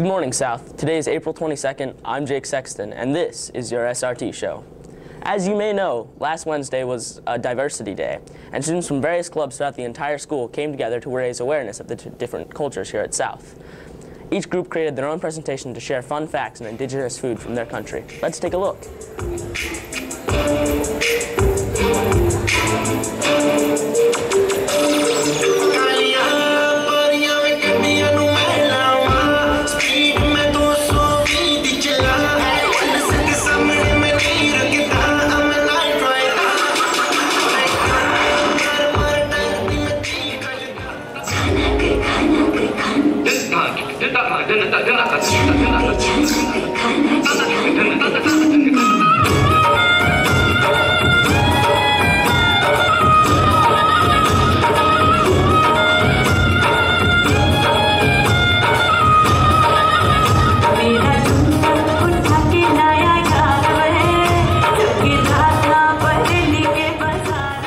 Good morning, South. Today is April 22nd. I'm Jake Sexton, and this is your SRT Show. As you may know, last Wednesday was Diversity Day, and students from various clubs throughout the entire school came together to raise awareness of the different cultures here at South. Each group created their own presentation to share fun facts and indigenous food from their country. Let's take a look.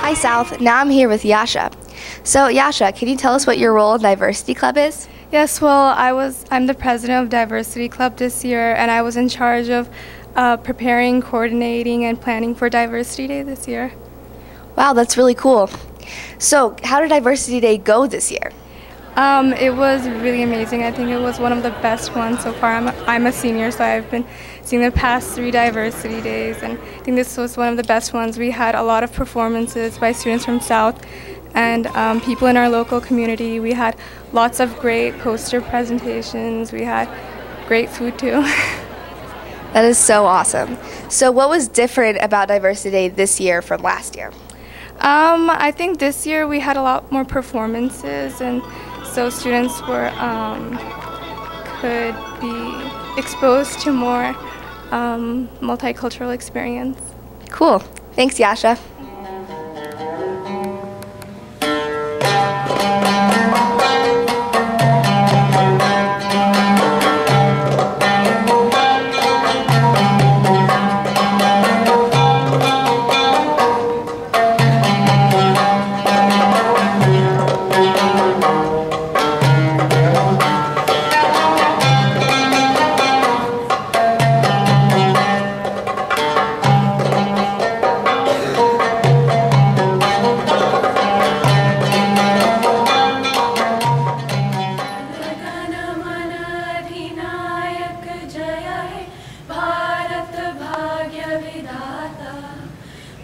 Hi South, now I'm here with Yasha. So Yasha, can you tell us what your role in Diversity Club is? Yes, well, I'm the president of Diversity Club this year, and I was in charge of preparing, coordinating, and planning for Diversity Day this year. Wow, that's really cool. So how did Diversity Day go this year? It was really amazing. I think it was one of the best ones so far. I'm a senior, so I've been seeing the past 3 Diversity Days, and I think this was one of the best ones. We had a lot of performances by students from South and people in our local community. We had lots of great poster presentations. We had great food too. That is so awesome. So what was different about Diversity Day this year from last year? I think this year we had a lot more performances, and so students were could be exposed to more multicultural experience. Cool. Thanks, Yasha.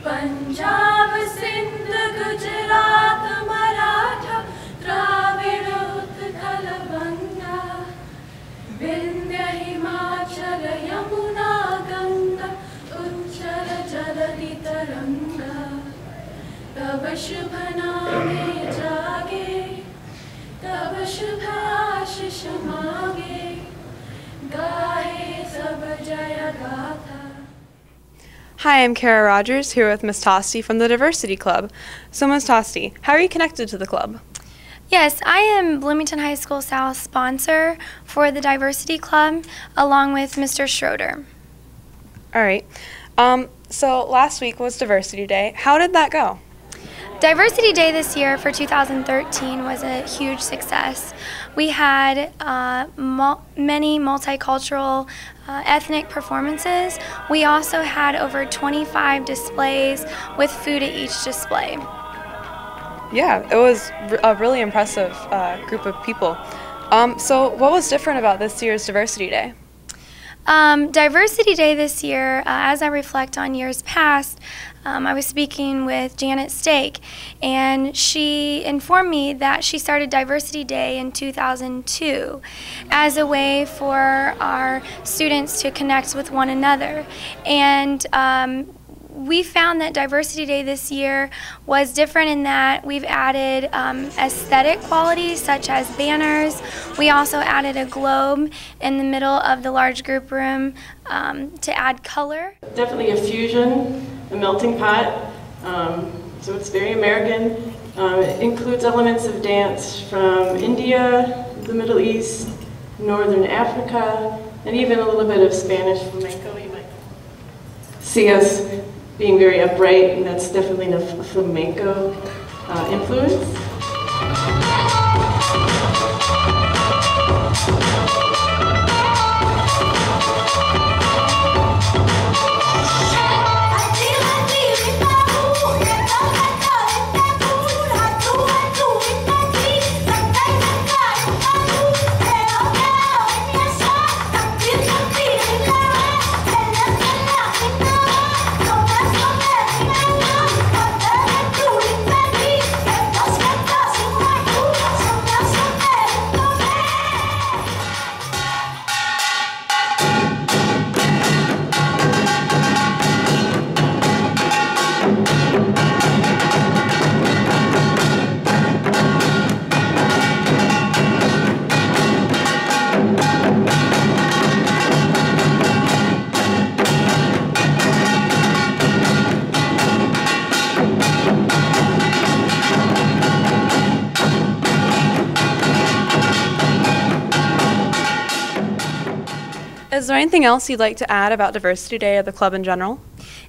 Punjab Sindh Gujarat Maratha Dravida Utkal बंगा विंध्य हिमाचल यमुना गंगा उच्चल जलधि तरंगा तब शुभ नामे जागे तब शुभ आशीष मांगे गाहे सब जय गाथा. Hi, I'm Kara Rogers, here with Ms. Tosti from the Diversity Club. So Ms. Tosti, how are you connected to the club? Yes, I am Bloomington High School South sponsor for the Diversity Club, along with Mr. Schroeder. All right. So last week was Diversity Day. How did that go? Diversity Day this year for 2013 was a huge success. We had many multicultural ethnic performances. We also had over 25 displays with food at each display. Yeah, it was a really impressive group of people. So what was different about this year's Diversity Day? Diversity Day this year, as I reflect on years past, I was speaking with Janet Stake, and she informed me that she started Diversity Day in 2002 as a way for our students to connect with one another. And we found that Diversity Day this year was different in that we've added aesthetic qualities such as banners. We also added a globe in the middle of the large group room to add color. Definitely a fusion, a melting pot, so it's very American. It includes elements of dance from India, the Middle East, Northern Africa, and even a little bit of Spanish flamenco. You might see us being very upright, and that's definitely a flamenco influence. Is there anything else you'd like to add about Diversity Day or the club in general?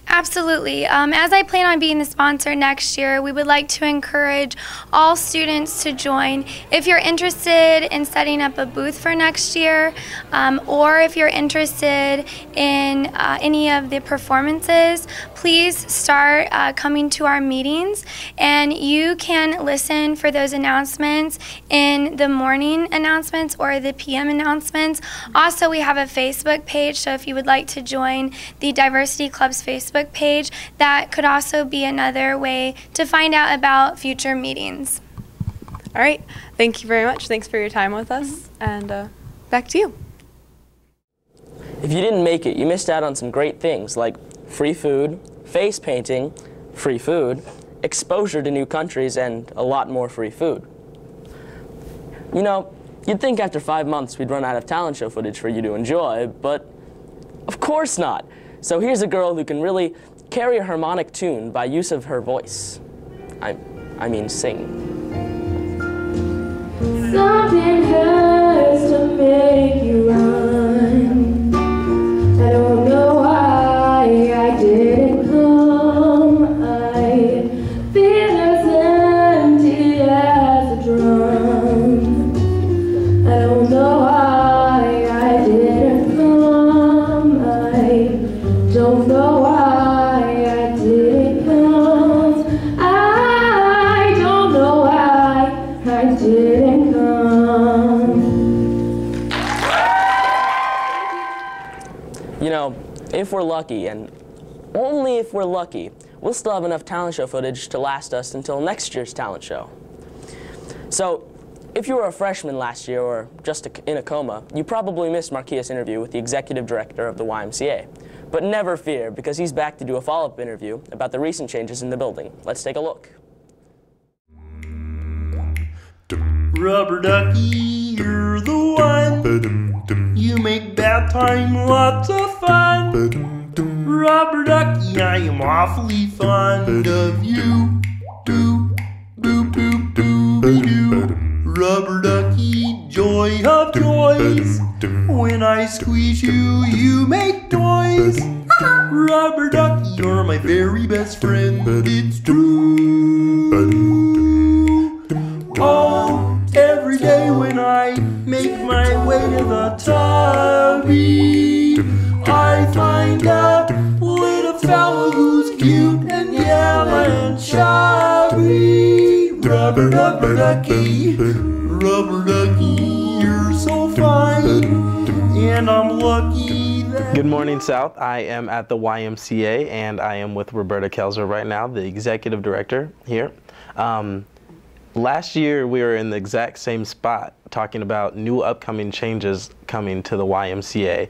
Absolutely. As I plan on being the sponsor next year, we would like to encourage all students to join. If you're interested in setting up a booth for next year, or if you're interested in any of the performances, please start coming to our meetings, and you can listen for those announcements in the morning announcements or the PM announcements. Also, we have a Facebook page, so if you would like to join the Diversity Club's Facebook page, that could also be another way to find out about future meetings. All right. Thank you very much. Thanks for your time with us. And back to you. If you didn't make it, you missed out on some great things like free food, face painting, free food, exposure to new countries, and a lot more free food. You know, you'd think after 5 months we'd run out of talent show footage for you to enjoy, but of course not. So here's a girl who can really carry a harmonic tune by use of her voice. I mean sing. Something hurts to make you run. I don't know why I didn't come. I feel as empty as a drum. I don't know why I didn't come. I don't know why I didn't come. I don't know why I didn't come. You know, if we're lucky, and only if we're lucky, we'll still have enough talent show footage to last us until next year's talent show. So, if you were a freshman last year or just in a coma, you probably missed Marquia's interview with the executive director of the YMCA. But never fear, because he's back to do a follow-up interview about the recent changes in the building. Let's take a look. Rubber ducky, you're the one. You make bath time lots of fun. Rubber ducky, I am awfully fond of you. Do, do, do, do, do. Rubber ducky, joy of joys. When I squeeze you, you make noise. Rubber ducky, you're my very best friend. It's true. Oh, every day when I make my way to the tubby, I find a little fella who's cute and yellow and chubby. Rubber ducky, you're so fine, and I'm lucky that... Good morning, South. I am at the YMCA, and I am with Roberta Kelzer right now, the executive director here. Last year, we were in the exact same spot talking about new upcoming changes coming to the YMCA.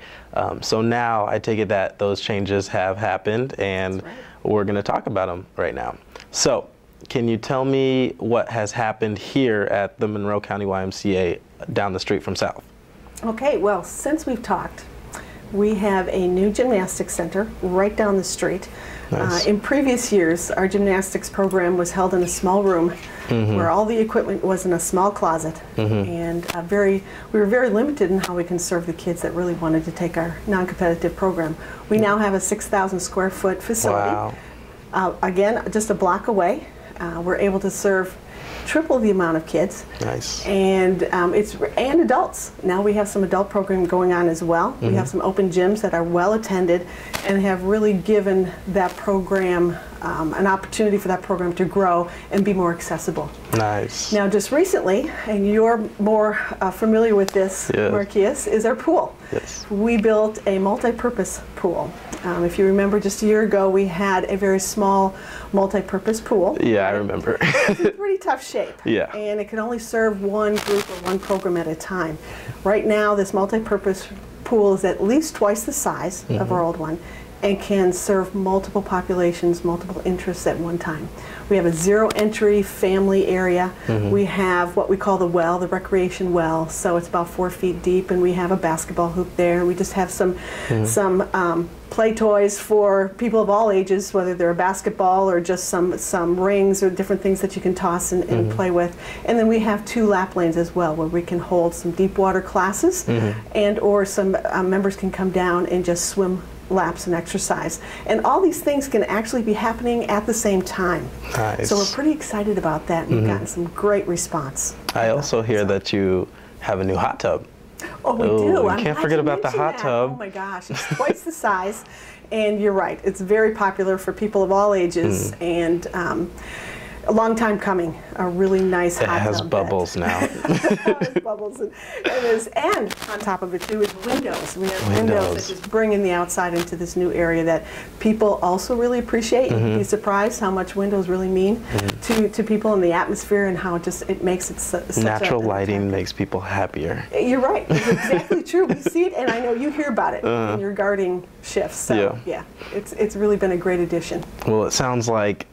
So now I take it that those changes have happened, and we're going to talk about them right now. So can you tell me what has happened here at the Monroe County YMCA down the street from South? Okay, well, since we've talked, we have a new gymnastics center right down the street. Nice. In previous years, our gymnastics program was held in a small room where all the equipment was in a small closet, and we were very limited in how we can serve the kids that really wanted to take our non-competitive program. We now have a 6,000 square foot facility. Wow. Again, just a block away. We're able to serve triple the amount of kids. Nice. And and adults. Now we have some adult programming going on as well. We have some open gyms that are well attended and have really given that program an opportunity for that program to grow and be more accessible. Nice. Now just recently, and you're more familiar with this, Marquias, is our pool. Yes. We built a multi-purpose pool. If you remember, just a year ago, we had a very small multi-purpose pool. Yeah, I remember. It's in pretty tough shape. Yeah. And it could only serve one group or one program at a time. Right now, this multi-purpose pool is at least twice the size of our old one, and can serve multiple populations, multiple interests at one time. We have a zero entry family area. We have what we call the well, the recreation well. So it's about 4 feet deep, and we have a basketball hoop there. We just have some play toys for people of all ages, whether they're a basketball or just some rings or different things that you can toss and play with. And then we have 2 lap lanes as well, where we can hold some deep water classes, and or some members can come down and just swim laps and exercise. And all these things can actually be happening at the same time. Nice. So we're pretty excited about that, and we've gotten some great response. I also hear that you have a new hot tub. Oh, we do. You can't forget about the hot tub. Oh my gosh, it's twice the size, and you're right, it's very popular for people of all ages, and a long time coming. A really nice hot tub. It has bubbles now. It has bubbles, and on top of it too is windows. We have windows that just bring in the outside into this new area that people also really appreciate. You'd be surprised how much windows really mean to people in the atmosphere, and how it makes it such natural lighting makes people happier. You're right. It's exactly true. We see it, and I know you hear about it in your guarding shifts. So yeah, it's really been a great addition. Well, it sounds like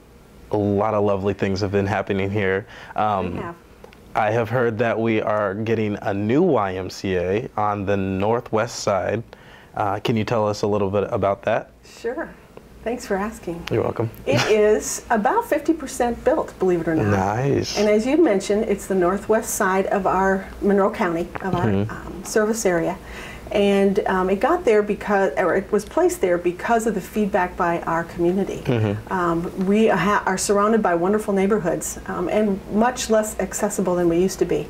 a lot of lovely things have been happening here. I have heard that we are getting a new YMCA on the northwest side. Can you tell us a little bit about that? Sure. Thanks for asking. You're welcome. It is about 50% built, believe it or not. Nice. And as you mentioned, it's the northwest side of our Monroe County, of our service area. And it got there or it was placed there because of the feedback by our community. We are surrounded by wonderful neighborhoods, and much less accessible than we used to be.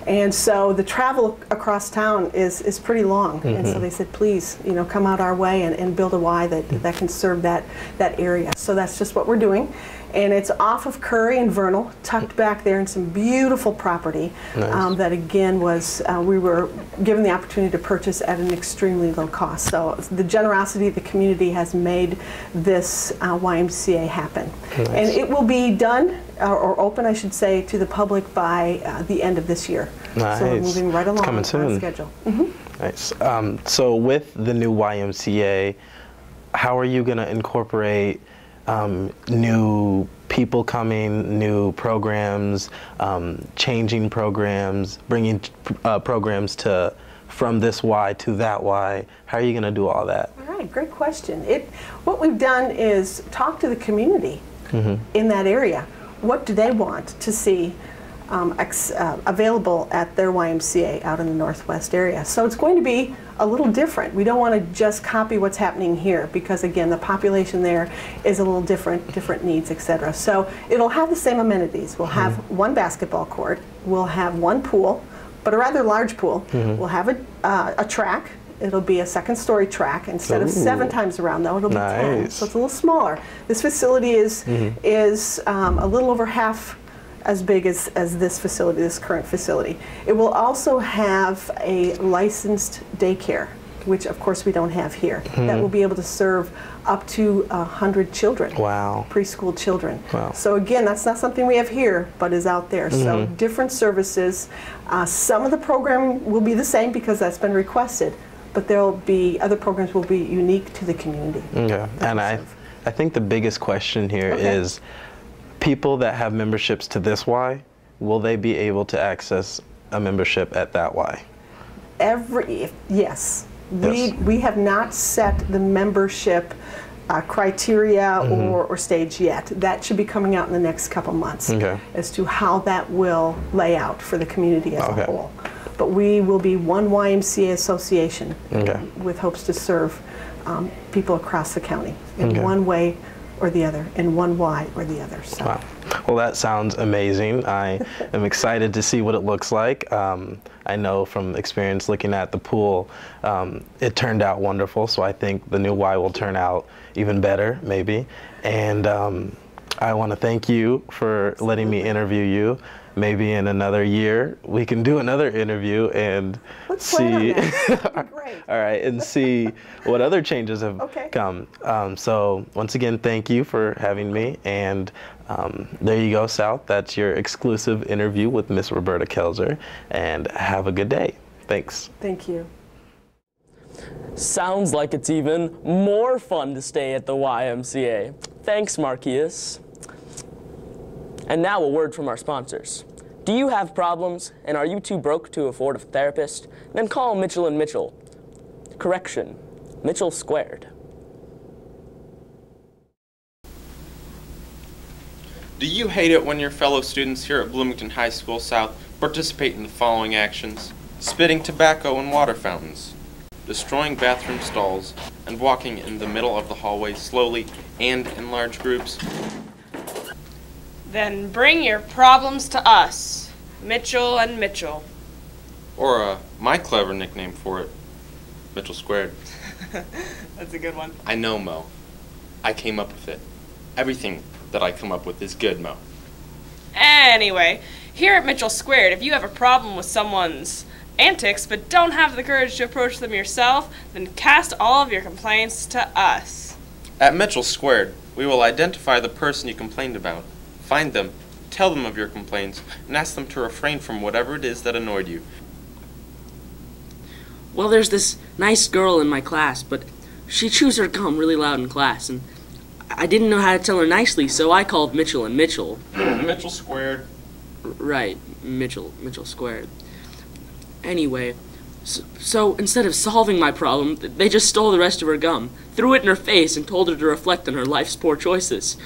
And so the travel across town is pretty long. And so they said, please, come out our way and build a Y that can serve that area. So that's just what we're doing. And it's off of Curry and Vernal, tucked back there in some beautiful property. That again was, we were given the opportunity to purchase at an extremely low cost. So the generosity of the community has made this YMCA happen. And it will be done, or open I should say, to the public by the end of this year. So we're moving right along on schedule. Nice. So with the new YMCA, how are you going to incorporate new people coming, new programs, changing programs, bringing programs from this Y to that Y? How are you going to do all that? All right, great question. What we've done is talk to the community in that area. What do they want to see available at their YMCA out in the northwest area? So it's going to be a little different. We don't want to just copy what's happening here, because again, the population there is a little different needs, etc. So it'll have the same amenities. We'll have one basketball court, we'll have one pool, but a rather large pool. We'll have a track. It'll be a second-story track. Instead of 7 times around, though, it'll be 10. So it's a little smaller. This facility is a little over half as big as this facility, this current facility. It will also have a licensed daycare, which of course we don't have here. That will be able to serve up to 100 children. Wow. Preschool children. Wow. So again, that's not something we have here, but is out there. So different services. Some of the programming will be the same because that's been requested, but there'll be other programs will be unique to the community. Yeah, and I think the biggest question here is, people that have memberships to this Y, will they be able to access a membership at that Y? Yes. We have not set the membership criteria or stage yet. That should be coming out in the next couple months as to how that will lay out for the community as a whole. But we will be one YMCA association with hopes to serve people across the county in one way or the other, in one Y or the other. So. Wow. Well, that sounds amazing. I am excited to see what it looks like. I know from experience looking at the pool, it turned out wonderful, so I think the new Y will turn out even better, maybe. And I want to thank you for letting me interview you. Maybe in another year we can do another interview and see all right, and see what other changes have come. So once again, thank you for having me, and there you go, South. That's your exclusive interview with Miss Roberta Kelzer, and have a good day. Thanks. Thank you. Sounds like it's even more fun to stay at the YMCA. Thanks, Marquise. And now a word from our sponsors. Do you have problems and are you too broke to afford a therapist? Then call Mitchell & Mitchell. Correction, Mitchell squared. Do you hate it when your fellow students here at Bloomington High School South participate in the following actions? Spitting tobacco in water fountains, destroying bathroom stalls, and walking in the middle of the hallway slowly and in large groups? Then bring your problems to us, Mitchell & Mitchell. Or my clever nickname for it, Mitchell squared. That's a good one. I know, Mo. I came up with it. Everything that I come up with is good, Mo. Anyway, here at Mitchell Squared, if you have a problem with someone's antics but don't have the courage to approach them yourself, then cast all of your complaints to us. At Mitchell Squared, we will identify the person you complained about, find them, tell them of your complaints, and ask them to refrain from whatever it is that annoyed you. Well, there's this nice girl in my class, but she chews her gum really loud in class, and I didn't know how to tell her nicely, so I called Mitchell & Mitchell. Mitchell squared. Right, Mitchell squared. Anyway, so instead of solving my problem, they just stole the rest of her gum, threw it in her face, and told her to reflect on her life's poor choices.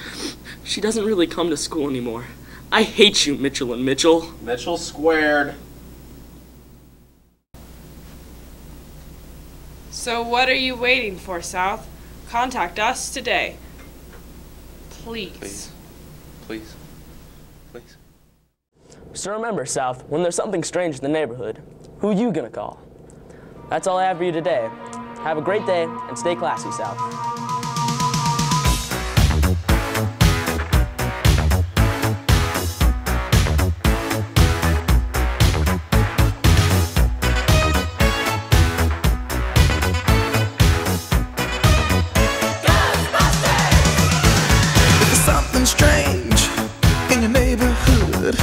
She doesn't really come to school anymore. I hate you, Mitchell & Mitchell. Mitchell squared. So what are you waiting for, South? Contact us today. Please. Please. Please. So remember, South, when there's something strange in the neighborhood, who you gonna call? That's all I have for you today. Have a great day, and stay classy, South. Strange in your neighborhood,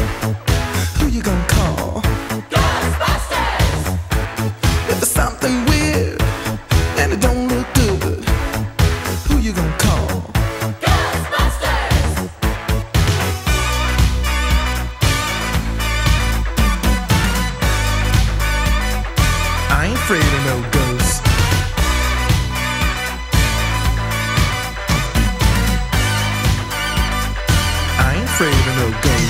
who you gonna call? Ghostbusters! If there's something weird and it don't look good, who you gonna call? Ghostbusters! I ain't afraid of no ghosts. Afraid of no ghosts.